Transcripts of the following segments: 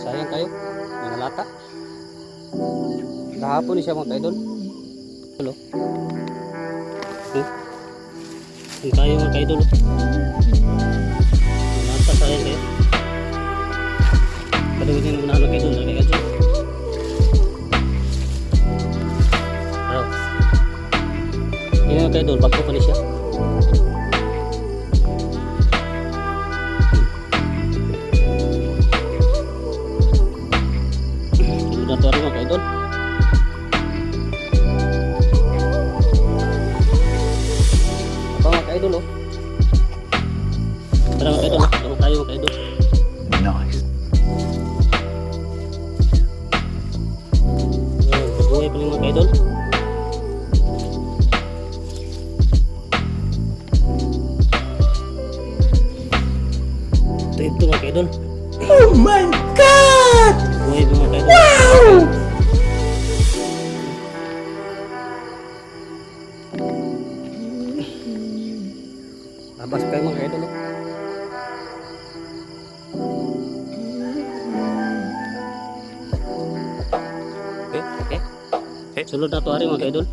Sayang kayo, mga lata. Kahapon ni siya mga kaidol. Hello. Ang kayo mga kaidol. Mga lata sayang kayo. Kadawin yung mga kaidol. Lagi ka dyan. Ano? Yun mga kaidol, bago pa ni siya. Ito rin mga kaidol. Apa mga kaidol oh. Tara mga kaidol, tara tayo mga kaidol. Nice. Pag-uwi pa rin mga kaidol. Ito mga kaidol. Oh my God! Pag-uwi pa mga kaidol. Wow! Labas kayo mga kaidol oh. Sulod na ito hari mga kaidol.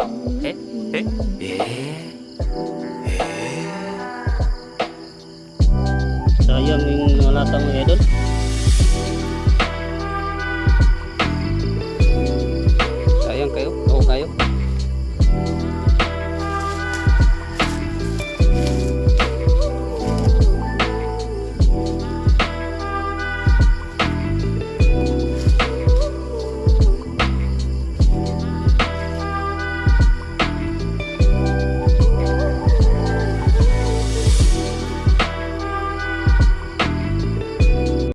Sayang yung mga lata mga kaidol.